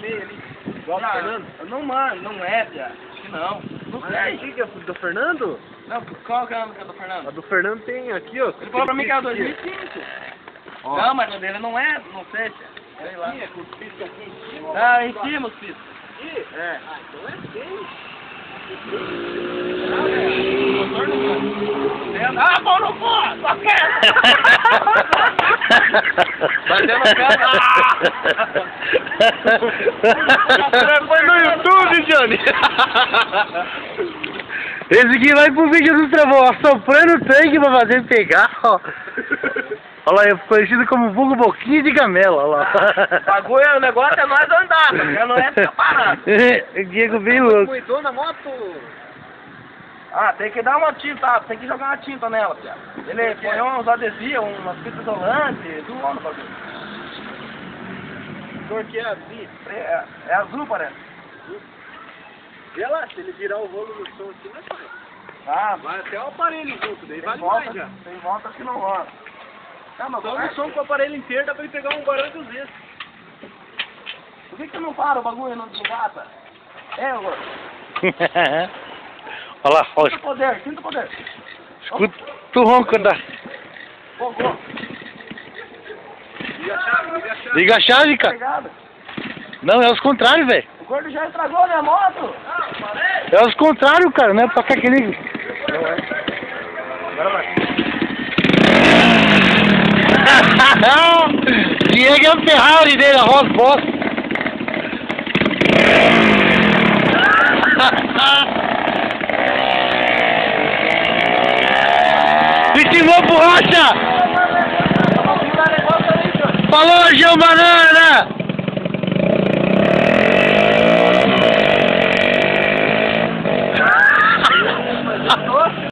feio ali. Igual do Fernando? Não, mano, não é, Pia. Acho que não. Não sei. Que é do Fernando? Não, qual que é a música do Fernando? A do Fernando tem aqui, ó. Ele falou pra mim que era 2005. Ó. Não, mas a dele não é, não sei, Pia. Sei lá. Aqui, é com os piscos aqui em cima. Ah, em cima os piscos. Aqui? É. Ah, então é feio. Ah, pau no cu! Só quero! Bateu no pé. Foi no YouTube, Johnny. Esse aqui vai pro vídeo do Travão, ó, soprando o tanque pra fazer pegar, ó. Olha lá, é conhecido como vulgo boquinha de camelo, olha lá. Bagulho, o negócio é nós andar, porque não é ficar parado. Diego bem louco. Cuidou na moto? Ah, tem que dar uma tinta, tem que jogar uma tinta nela, Pia. Ele põe uns adesivos, umas fitas isolantes, tudo lá no bagulho. Cor que é azul. É azul, parece. E olha lá, se ele virar o rolo no som aqui, não vai. Ah, Vai até o aparelho junto, daí tem vale volta, mais já. tem volta que não rola. Ah, mas Só no som com o aparelho inteiro dá pra ele pegar um barulho 200. por que não para o bagulho e não desengata? É, gordo. Olha lá, ó, Sinta o poder, sinta o poder. escuta o ronco da... Fogou. Liga a chave, liga a chave. Liga a chave, cara. Obrigado. Não, é os contrários, velho. O gordo já estragou a minha moto. É os contrários, cara, não é pra cá que liga. Agora vai. Diego é o Ferrari dele, a Ross Boss. Estimou borracha! Falou, João Banana!